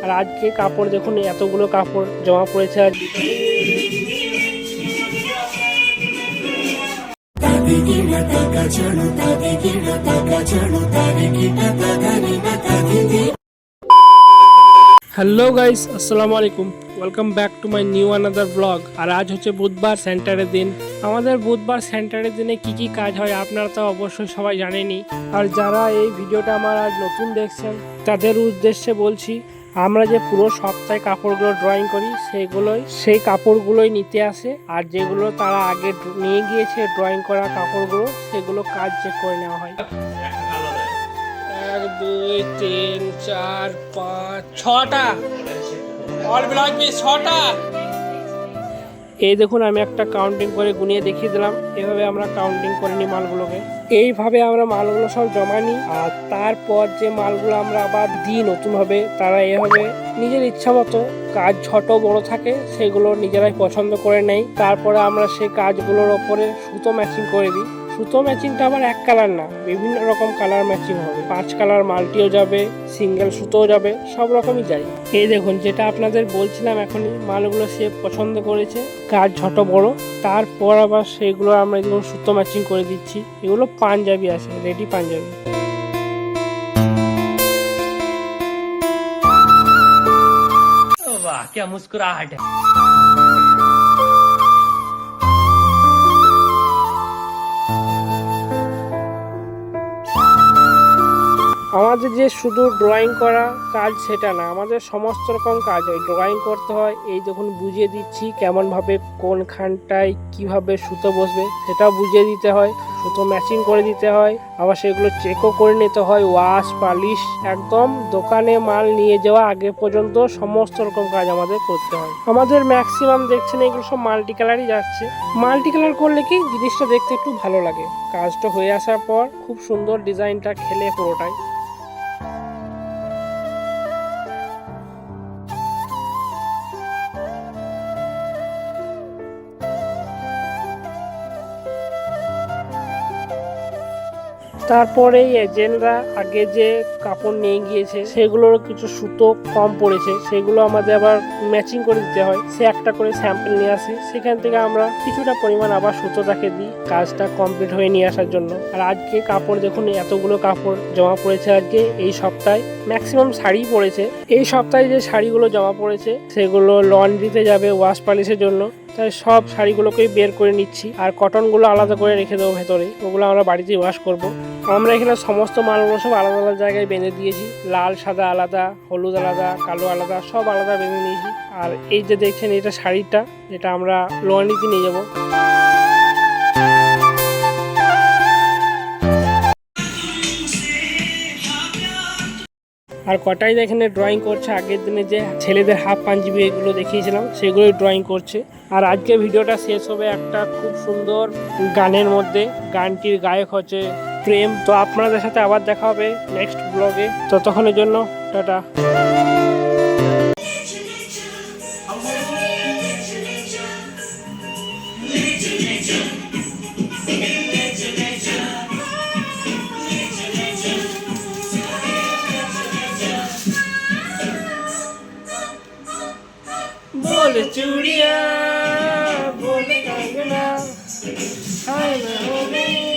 আর আজকে কাপড় দেখুন, এতগুলো কাপড় জমা পড়েছে। আজ হ্যালো গাইস, আসসালামু আলাইকুম, welcome back to my new another blog. আর আজ হচ্ছে বুধবার, সেন্টারের দিন। আমাদের বুধবার সেন্টারের দিনে কি কি কাজ হয় আপনারা তো অবশ্যই সবাই জানেনই। আর যারা এই ভিডিওটা আমার আজ নতুন দেখছেন তাদের উদ্দেশ্যে বলছি, আমরা যে পুরো সপ্তাহে কাপড়গুলো ড্রয়িং করি সেই কাপড়গুলোই নিতে আসে। আর যেগুলো তারা আগে নিয়ে গিয়েছে ড্রয়িং করা কাপড়গুলো, সেগুলো কাজ চেক করে নেওয়া হয়। 1 2 3 4 5 6টা অল ব্লাউজ পিস 6টা। এই দেখুন, আমি একটা কাউন্টিং করে গুনিয়ে দেখিয়ে দিলাম। এভাবে আমরা কাউন্টিং করে নিই মালগুলোকে। এইভাবে আমরা মালগুলো সব জমা নিই। আর তারপর যে মালগুলো আমরা আবার দিই নতুনভাবে, তারা এভাবে নিজের ইচ্ছা মতো কাজ ছোট বড় থাকে সেগুলো নিজেরাই পছন্দ করে নেয়। তারপরে আমরা সেই কাজগুলোর ওপরে সুতো ম্যাচিং করে দিই। সুতো ম্যাচিংটা আবার এক কালার না, বিভিন্ন রকম কালার ম্যাচিং হবে। 5 কালার মাল্টিও যাবে, সিঙ্গেল সুতোও যাবে, সব রকমই যায়। এই দেখুন, যেটা আপনাদের বলছিলাম এখনই, মালগুলো সে পছন্দ করেছে কাজ ছোট বড়। তারপর আবার সেগুলো আমরা যেমন সুতো ম্যাচিং করে দিচ্ছি। এগুলো পাঞ্জাবি আছে, রেডি পাঞ্জাবি। वाह क्या मुस्कुराहट है। আমাদের যে শুধু ড্রয়িং করা কাজ সেটা না, আমাদের সমস্ত রকম কাজ হয়। ড্রয়িং করতে হয়, এই দেখুন বুঝিয়ে দিচ্ছি কেমনভাবে কোনখানটায় কিভাবে সুতো বসবে সেটাও বুঝিয়ে দিতে হয়। সুতো ম্যাচিং করে দিতে হয়, আবার সেগুলো চেকও করে নিতে হয়। ওয়াশ পালিশ একদম দোকানে মাল নিয়ে যাওয়া আগে পর্যন্ত সমস্ত রকম কাজ আমাদের করতে হয়। আমাদের ম্যাক্সিমাম দেখছেন এগুলো সব মাল্টি কালারই যাচ্ছে। মাল্টি কালার করলে কি জিনিসটা দেখতে একটু ভালো লাগে। কাজটা হয়ে আসার পর খুব সুন্দর ডিজাইনটা খেলে পুরোটাই। তারপরে এজেন্টরা আগে যে কাপড় নিয়ে গিয়েছে সেগুলোর কিছু সুতো কম পড়েছে, সেগুলো আমাদের আবার ম্যাচিং করে দিতে হয়। সে একটা করে স্যাম্পল নিয়ে আসি, সেখান থেকে আমরা কিছুটা পরিমাণ আবার সুতো তাকে দিই কাজটা কমপ্লিট হয়ে নিয়ে আসার জন্য। আর আজকে কাপড় দেখুন, এতগুলো কাপড় জমা পড়েছে আজকে এই সপ্তাহে। ম্যাক্সিমাম শাড়ি পড়েছে। এই সপ্তাহে যে শাড়িগুলো জমা পড়েছে সেগুলো লন্ড্রিতে যাবে ওয়াশ পালিশের জন্য, তাই সব শাড়িগুলোকেই বের করে নিচ্ছি। আর কটনগুলো আলাদা করে রেখে দেবো ভেতরে, ওগুলো আমরা বাড়িতেই ওয়াশ করব। আমরা এখানে সমস্ত মালগুলো সব আলাদা আলাদা জায়গায় বেঁধে দিয়েছি। লাল সাদা আলাদা, হলুদ আলাদা, কালো আলাদা, সব আলাদা বেঁধে নিয়েছি। আর এই যে দেখছেন, এটা শাড়িটা যেটা আমরা লন্ড্রিতে নিয়ে যাবো। আর কটাই এখানে ড্রয়িং করছে। আগের দিনে যে ছেলেদের হাফ পাঞ্জাবি এগুলো দেখিয়েছিলাম সেগুলোই ড্রয়িং করছে। আর আজকে ভিডিওটা শেষ হবে একটা খুব সুন্দর গানের মধ্যে। গানটির গায়ক হচ্ছে প্রেম। তো আপনাদের সাথে আবার দেখা হবে নেক্সট ব্লগে। ততক্ষণের জন্য টাটা। बोले चूड़िया बोले कंगना, हाय मैं हो गई।